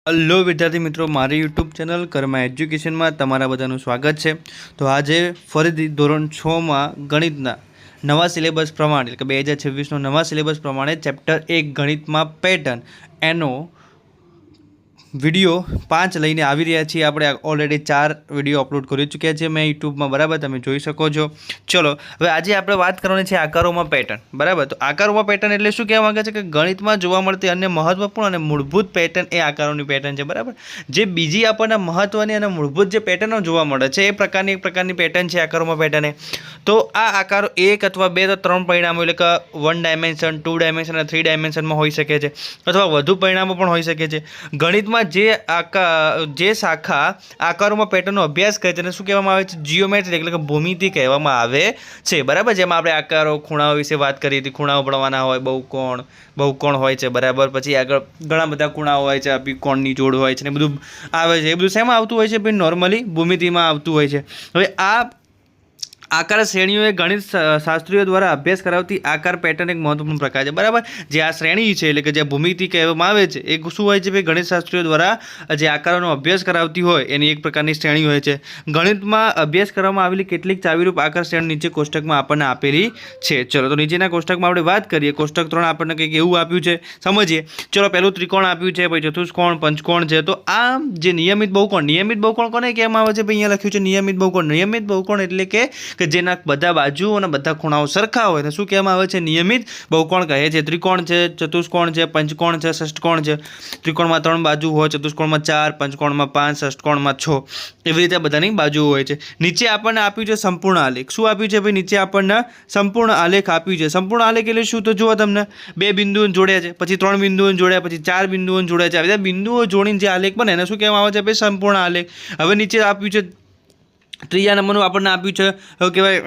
Hello વિદ્યાર્થી મિત્રો, મારી યુટ્યુબ ચેનલ કર્મા એજ્યુકેશનમાં તમારા બધાનું સ્વાગત છે। તો આજે ફરીથી ધોરણ 6માં ગણિતના નવા સિલેબસ પ્રમાણે એટલે કે 2026નો નવા સિલેબસ પ્રમાણે ચેપ્ટર 1 ગણિતમાં પેટર્ન એનો વિડીયો 5 લઈને આવી રહ્યા છીએ। આપણે ઓલરેડી 4 વિડીયો અપલોડ કરી ચૂક્યા છે મેં યુટ્યુબમાં, બરાબર, તમે જોઈ શકો છો। ચલો હવે આજે આપણે વાત કરવાની છે આકારોમાં પેટર્ન, બરાબર। તો આકારોમાં પેટર્ન એટલે શું કહેવા માંગે છે કે ગણિતમાં જોવા મળતી અન્ય મહત્વપૂર્ણ અને મૂળભૂત પેટર્ન એ આકારોની પેટર્ન છે, બરાબર। જે બીજી આપણને મહત્વની અને મૂળભૂત જે પેટર્નો જોવા મળે છે એ પ્રકારની પેટર્ન છે આકારોમાં પેટર્ન એ। તો આ આકારો 1 અથવા 2 તો 3 પરિમાણો એટલે કે 1 ડાયમેન્શન, 2 ડાયમેન્શન અને 3 ડાયમેન્શનમાં હોઈ શકે છે, અથવા વધુ પરિમાણો પણ હોઈ શકે છે। ગણિતમાં જે શાખા આકારોમાં પેટર્નનો અભ્યાસ કરે છે તેને શું કહેવામાં આવે છે? જીઓમેટ્રી એટલે કે ભૂમિતિ કહેવામાં આવે છે, બરાબર। જેમાં આપણે આકારો, ખૂણાઓ વિશે વાત કરી હતી, ખૂણાઓ ભણવાના હોય, બહુકોણ હોય છે, બરાબર। પછી આગળ ઘણા બધા ખૂણાઓ હોય છે, અભિકોણની જોડ હોય છે ને બધું આવે છે। એ બધું શેમાં આવતું હોય છે? ભાઈ નોર્મલી ભૂમિતિમાં આવતું હોય છે। હવે આ આકાર શ્રેણીઓ એ ગણિત શાસ્ત્રીઓ દ્વારા અભ્યાસ કરાવતી આકાર પેટર્ન એક મહત્વપૂર્ણ પ્રકાર છે, બરાબર। જે આ શ્રેણી છે એટલે કે જે ભૂમિતિ કહેવામાં આવે છે એ શું હોય છે? ભાઈ ગણિત શાસ્ત્રીઓ દ્વારા જે આકારોનો અભ્યાસ કરાવતી હોય એની એક પ્રકારની શ્રેણી હોય છે। ગણિતમાં અભ્યાસ કરવામાં આવેલી કેટલીક ચાવીરૂપ આકાર શ્રેણી નીચે કોષ્ટકમાં આપણને આપેલી છે। ચલો તો નીચેના કોષ્ટકમાં આપણે વાત કરીએ। કોષ્ટક 3 આપણને કંઈક એવું આપ્યું છે, સમજીએ। ચલો પહેલું ત્રિકોણ આપ્યું છે, પછી ચતુષ્કોણ, પંચકોણ છે। તો આ જે નિયમિત બહુકોણ કોને કહેવામાં આવે છે? ભાઈ અહીંયા લખ્યું છે નિયમિત બહુકોણ। નિયમિત બહુકોણ એટલે કે જેના બધા બાજુઓ અને બધા ખૂણાઓ સરખા હોય ને શું કહેવામાં આવે છે? નિયમિત બહુકોણ કહે છે। ત્રિકોણ છે, ચતુષ્કોણ છે, પંચકોણ છે, ષષ્ઠકોણ છે। ત્રિકોણમાં 3 બાજુ હોય, ચતુષ્કોણમાં 4, પંચકોણમાં 5, ષષ્ઠકોણમાં 6, એવી રીતે બધાની બાજુઓ હોય છે। નીચે આપણને આપ્યું છે સંપૂર્ણ આલેખ। શું આપ્યું છે ભાઈ? નીચે આપણને સંપૂર્ણ આલેખ આપ્યું છે। સંપૂર્ણ આલેખ એટલે શું? તો જુઓ, તમને 2 બિંદુઓ જોડ્યા છે, પછી 3 બિંદુઓ જોડ્યા, પછી 4 બિંદુઓ જોડ્યા છે। આ બધા બિંદુઓ જોડીને જે આલેખ બને એને શું કહેવામાં આવે છે? ભાઈ સંપૂર્ણ આલેખ। હવે નીચે આપ્યું છે ત્રીજા નંબરનું આપણને આપ્યું છે, હવે કહેવાય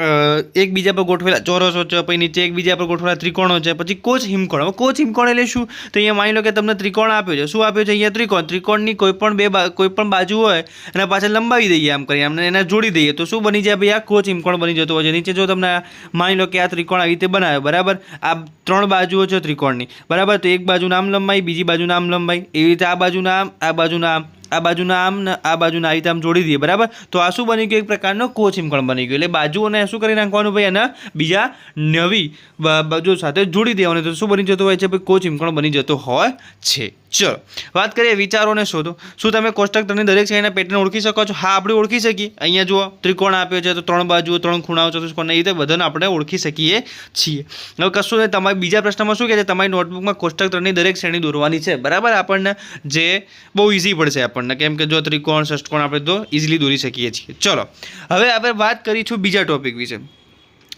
એકબીજા પર ગોઠવેલા ચોરસો છે, પછી નીચે એકબીજા પર ગોઠવેલા ત્રિકોણો છે, પછી કોચ હિમકોણ। હવે કોચ હિમકોણ એટલે શું? તો અહીંયા માની લો કે તમને ત્રિકોણ આપ્યો છે। શું આપ્યો છે? અહીંયા ત્રિકોણની કોઈ પણ બાજુ હોય એના પાછળ લંબાવી દઈએ, આમ કરી આમને એને જોડી દઈએ તો શું બની જાય ભાઈ? આ કોચ હિમકોણ બની જતો હોય છે। નીચે જો તમને માની લો કે આ ત્રિકોણ આવી રીતે બનાવ્યો, બરાબર। આ 3 બાજુઓ છે ત્રિકોણની, બરાબર। તો એક બાજુ નામ લંબાઈ, બીજી બાજુ નામ લંબાઈ, એવી રીતે આ બાજુ નામ, આ બાજુ નામ, આ બાજુના આમ ને આ બાજુના આવી રીતે આમ જોડી દઈએ, બરાબર। તો આ શું બની ગયું? એક પ્રકારનો કોચ હિમકોણ બની ગયો। એટલે બાજુઓને શું કરી નાખવાનું ભાઈ? અને બીજા નવી બાજુ સાથે જોડી દેવાનું, તો શું બની જતો હોય છે ભાઈ? કોચ હિમકોણ બની જતો હોય છે। ચલો વાત કરીએ વિચારોને શોધો। શું તમે કોષ્ટક 3ની દરેક શ્રેણીના પેટર્ન ઓળખી શકો છો? હા, આપણે ઓળખી શકીએ। અહીંયા જુઓ ત્રિકોણ આપ્યો છે તો 3 બાજુઓ, 3 ખૂણાઓ, ચતુષ્કોણ, એ રીતે બધાને આપણે ઓળખી શકીએ છીએ। હવે કશું નહીં, તમારે બીજા પ્રશ્નમાં શું કહે છે? તમારી નોટબુકમાં કોષ્ટક 3ની દરેક શ્રેણી દોરવાની છે, બરાબર। આપણને જે બહુ ઇઝી પડશે આપણને, કેમ કે જો ત્રિકોણ, ષષ્ઠકોણ આપણે તો ઇઝીલી દોરી શકીએ છીએ। ચલો હવે આપણે વાત કરીશું બીજા ટોપિક વિશે।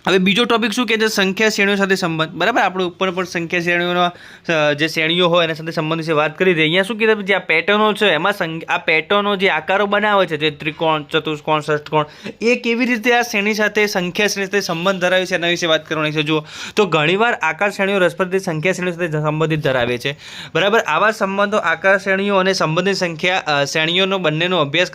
હવે બીજો ટોપિક શું કહે છે? સંખ્યા શ્રેણીઓ સાથે સંબંધ, બરાબર। આપણે ઉપર પણ સંખ્યા શ્રેણીઓનો જે શ્રેણીઓ હોય એના સાથે સંબંધ વિશે વાત કરી દઈએ। અહીંયા શું કીધું? જે આ પેટર્નો છે એમાં આ પેટર્નો જે આકારો બનાવે છે, જે ત્રિકોણ, ચતુષ્કોણ, ષષ્ઠકોણ, એ કેવી રીતે આ શ્રેણી સાથે સંખ્યા શ્રેણી સાથે સંબંધ ધરાવે છે એના વિશે વાત કરવાની છે। જુઓ તો ઘણીવાર આકાર શ્રેણીઓ રસપ્રદ સંખ્યા શ્રેણીઓ સાથે સંબંધિત ધરાવે છે, બરાબર। આવા સંબંધો આકાર શ્રેણીઓ અને સંબંધિત સંખ્યા શ્રેણીઓનો બંનેનો અભ્યાસ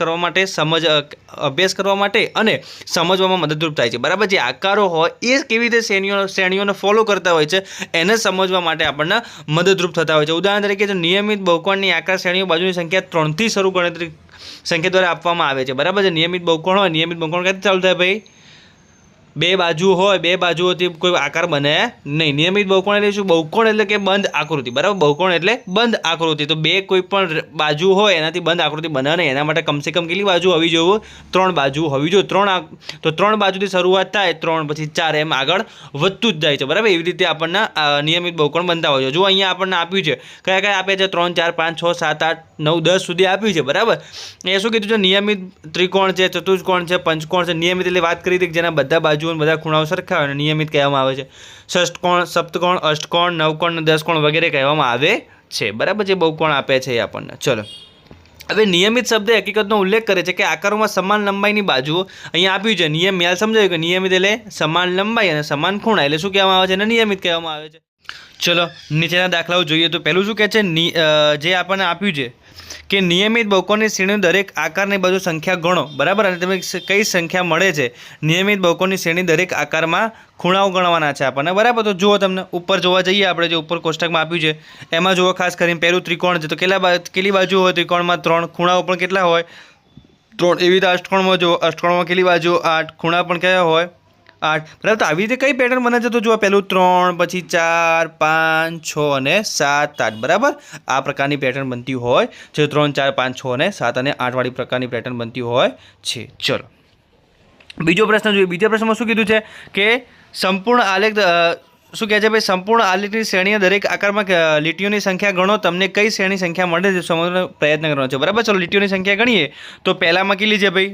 કરવા માટે અને સમજવામાં મદદરૂપ થાય છે, બરાબર। જે આકારો એ કેવી રીતે શ્રેણીઓને ફોલો કરતા હોય છે એને સમજવા માટે આપણને મદદરૂપ થતા હોય છે। ઉદાહરણ તરીકે જો નિયમિત બહુકોણની આકાર શ્રેણીઓ બાજુની સંખ્યા 3થી શરૂ ગણતરી સંખ્યા દ્વારા આપવામાં આવે છે, બરાબર। જે નિયમિત બહુકોણ હોય, નિયમિત બહુકોણ ક્યાંથી ચાલુ થાય ભાઈ? 2 બાજુ હોય, 2 બાજુઓથી કોઈ આકાર બને નહીં। નિયમિત બહુકોણ એટલે શું? બહુકોણ એટલે કે બંધ આકૃતિ, બરાબર। બહુકોણ એટલે બંધ આકૃતિ, તો 2 કોઈ પણ બાજુ હોય એનાથી બંધ આકૃતિ બને નહીં। એના માટે કમસે કમ કેટલી બાજુ હોવી જોઈએ? 3 બાજુ હોવી જોઈએ। 3 બાજુથી શરૂઆત થાય, 3 પછી 4 એમ આગળ વધતું જ જાય છે, બરાબર। એવી રીતે આપણને નિયમિત બહુકોણ બનતા હોય છે। જો અહીંયા આપણને આપ્યું છે, કયા આપ્યા છે? 3, 4, 5, 6, 7, 8, 9, 10 સુધી આપ્યું છે, બરાબર। એ શું કીધું છે? નિયમિત ત્રિકોણ છે, ચતુષ્કોણ છે, પંચકોણ છે। નિયમિત એટલે વાત કરી હતી જેના બધા બાજુ બધા ખૂણાઓ સરખા હોય અને નિયમિત કહેવામાં આવે છે। ષષ્ઠકોણ, સપ્તકોણ, અષ્ટકોણ, નવકોણ, 10 કોણ વગેરે કહેવામાં આવે છે, બરાબર। જે બહુકોણ આપે છે એ આપણને। ચલો હવે નિયમિત શબ્દ હકીકતનો ઉલ્લેખ કરે છે કે આકારોમાં સમાન લંબાઈની બાજુઓ અહીંયા આપ્યું છે। નિયમ યાદ સમજાયું કે નિયમિત એટલે સમાન લંબાઈ અને સમાન ખૂણા એટલે શું કહેવામાં આવે છે? એને નિયમિત કહેવામાં આવે છે। ચલો નીચેના દાખલાઓ જોઈએ તો પહેલું શું કહે છે? જે આપણને આપ્યું છે કે નિયમિત બહુકોણની શ્રેણીની દરેક આકારની બાજુ સંખ્યા ગણો, બરાબર. અને તમે કઈ સંખ્યા મળે છે નિયમિત બહુકોણની શ્રેણી દરેક આકારમાં ખૂણાઓ ગણવાના છે આપણને, બરાબર. તો જુઓ, તમને ઉપર જોવા જઈએ આપણે, જે ઉપર કોષ્ટકમાં આપ્યું છે એમાં જુઓ ખાસ કરીને પહેલું ત્રિકોણ છે, તો કેટલી બાજુ હોય ત્રિકોણમાં? 3. ખૂણાઓ પણ કેટલા હોય? 3. એવી રીતે અષ્ટકોણમાં જુઓ, અષ્ટકોણમાં કેટલી બાજુ? 8. ખૂણા પણ કયા હોય? 8, બરાબર. તો આવી રીતે કઈ પેટર્ન બને છે? તો જુઓ, પહેલું 3, પછી 4, 5, 6 અને 7, 8, બરાબર. આ પ્રકારની પેટર્ન બનતી હોય છે. 3, 4, 5, 6 અને 7 અને 8 વાળી પ્રકારની પેટર્ન બનતી હોય છે. ચલો, બીજો પ્રશ્ન જોઈએ. બીજા પ્રશ્નમાં શું કીધું છે કે સંપૂર્ણ આલેખ શું કહે છે ભાઈ? સંપૂર્ણ આલેખની શ્રેણીના દરેક આકારમાં લીટીઓની સંખ્યા ગણો. તમને કઈ શ્રેણી સંખ્યા મળે છે સમજવાનો પ્રયત્ન કરવાનો છે, બરાબર. ચલો, લીટીઓની સંખ્યા ગણીએ તો પહેલામાં કેટલી છે ભાઈ?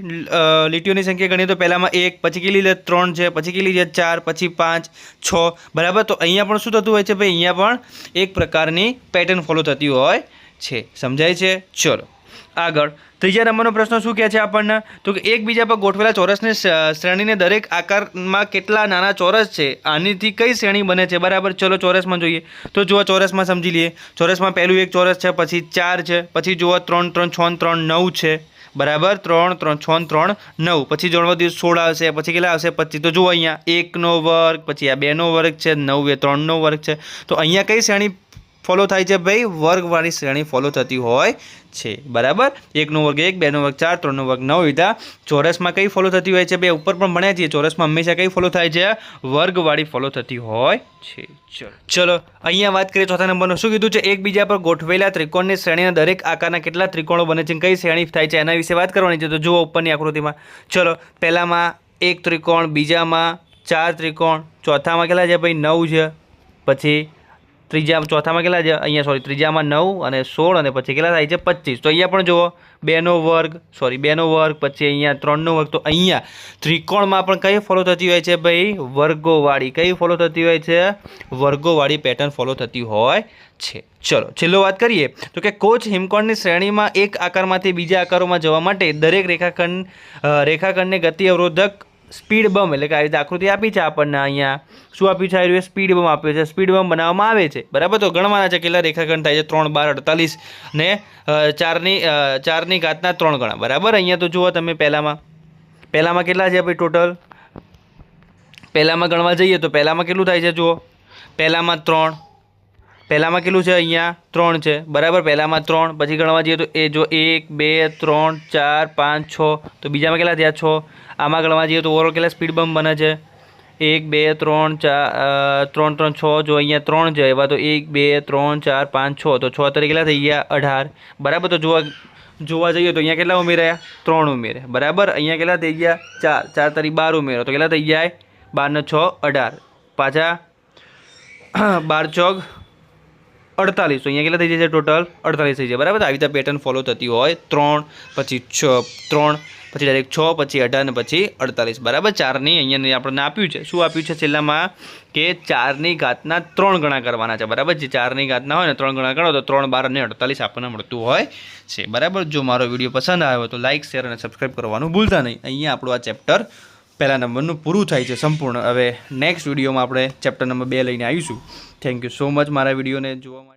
લીટીઓની સંખ્યા ગણીએ તો પહેલામાં 1, પછી કેટલી છે? 3 છે, પછી કેટલી છે? 4, પછી 5, 6, બરાબર. તો અહીંયા પણ શું થતું હોય છે ભાઈ? અહીંયા પણ એક પ્રકારની પેટર્ન ફોલો થતી હોય છે. સમજાય છે? ચલો આગળ. ત્રીજા નંબરનો પ્રશ્ન શું કહે છે આપણને? તો કે એકબીજા પર ગોઠવેલા ચોરસની શ્રેણીને દરેક આકારમાં કેટલા નાના ચોરસ છે? આનીથી કઈ શ્રેણી બને છે, બરાબર. ચલો ચોરસમાં જોઈએ. તો જુઓ, ચોરસમાં સમજી લઈએ. ચોરસમાં પહેલું એક ચોરસ છે, પછી 4 છે, પછી જુઓ 3, 3, 6, 3, 9 છે, બરાબર. 3, 3, 6, 3, 9, પછી જોડવા દિવસ 16 આવશે, પછી કેટલા આવશે? 25. તો જુઓ અહીંયા 1 નો વર્ગ, પછી આ 2 નો વર્ગ છે, 9 એ 3 નો વર્ગ છે. તો અહીંયા કઈ શ્રેણી ફોલો થાય છે ભાઈ? વર્ગવાળી શ્રેણી ફોલો થતી હોય છે, બરાબર. 1 નો વર્ગ 1, 2 નો વર્ગ 4, 3 નો વર્ગ 9. વિધા ચોરસમાં કઈ ફોલો થતી હોય છે? બે ઉપર પણ ભણ્યા છીએ. ચોરસમાં હંમેશા કઈ ફોલો થાય છે? વર્ગવાળી ફોલો થતી હોય છે. ચલો અહીંયા વાત કરીએ ચોથા નંબરનો. શું કીધું છે? એકબીજા પર ગોઠવેલા ત્રિકોણની શ્રેણીના દરેક આકારના કેટલા ત્રિકોણો બને છે, કઈ શ્રેણી થાય છે, એના વિશે વાત કરવાની છે. તો જુઓ ઉપરની આકૃતિમાં. ચલો, પહેલામાં 1 ત્રિકોણ, બીજામાં 4 ત્રિકોણ, ચોથામાં કેટલા છે ભાઈ? 9 છે, પછી ચોથામાં કેટલા છે? અહીંયા ત્રીજામાં 9 અને 16 અને પછી કેટલા થાય છે? 25. તો અહીંયા પણ જુઓ 2 નો વર્ગ, પછી અહીંયા 3 નો વર્ગ. તો અહીંયા ત્રિકોણમાં પણ કઈ ફોલો થતી હોય છે ભાઈ? વર્ગોવાળી. કઈ ફોલો થતી હોય છે? વર્ગોવાળી પેટર્ન ફોલો થતી હોય છે. ચલો છેલ્લો વાત કરીએ તો કે કોચ હિમકોણની શ્રેણીમાં એક આકારમાંથી બીજા આકારોમાં જવા માટે દરેક રેખાખંડને ગતિ અવરોધક સ્પીડ બમ, એટલે કે આવી રીતે આકૃતિ આપી છે આપણને. અહીંયા શું આપ્યું છે? આ સ્પીડ બમ આપ્યો છે. સ્પીડ બમ બનાવવામાં આવે છે, બરાબર. તો ગણવાના છે કેટલા રેખાખંડ થાય છે? 3, 12, 48 ને 4ની ઘાતના 3 ગણા, બરાબર. અહીંયા તો જુઓ તમે, પહેલામાં કેટલા છે ભાઈ ટોટલ? પહેલામાં ગણવા જઈએ તો પહેલામાં કેટલું થાય છે? જુઓ, પહેલામાં 3, પહેલામાં કેટલું છે? અહીંયા 3 છે, બરાબર. પહેલામાં 3, પછી ગણવા જઈએ તો એ જો 1, 2, 3, 4, 5, 6. તો બીજામાં કેટલા થયા? 6. આમાં ગણવા જઈએ તો ઓવરઓલ કેટલા સ્પીડ બમ બને છે? 1, 2, 3, 4, 3, 3, 6. જો અહીંયા 3 છે, એવા તો 1, 2, 3, 4, 5, 6. તો 6 તરીકે કેટલા થઈ ગયા? 18, બરાબર. તો જોવા જઈએ તો અહીંયા કેટલા ઉમેર્યા? 3 ઉમેર્યા, બરાબર. અહીંયા કેટલા થઈ ગયા? 4, 4 તરી 12 ઉમેરો તો કેટલા થઈ જાય? 12 ને 6, 18. પાછા 12 ચોક 48. તો અહીંયા કેટલા થઈ જશે? ટોટલ 48 થઈ જાય, બરાબર. આવી રીતે પેટર્ન ફોલો થતી હોય. 3, પછી 6, 3, પછી ડાયરેક્ટ 6, પછી 18 ને પછી 48, બરાબર. 4ની અહીંયા આપણને આપ્યું છે. શું આપ્યું છે છેલ્લામાં? કે 4ની ઘાતના 3 ગણા કરવાના છે, બરાબર. જે 4ની ઘાતના હોય ને 3 ગણા કરો તો 3, 12 અને 48 આપણને મળતું હોય છે, બરાબર. જો મારો વિડીયો પસંદ આવ્યો તો લાઇક, શેર અને સબસ્ક્રાઈબ કરવાનું ભૂલતા નહીં. અહીંયા આપણું આ ચેપ્ટર પહેલા નંબરનું પૂરું થાય છે સંપૂર્ણ. હવે નેક્સ્ટ વિડીયોમાં આપણે ચેપ્ટર નંબર 2 લઈને આવીશું. થેન્ક યુ સો મચ મારા વિડીયોને જોવા માટે.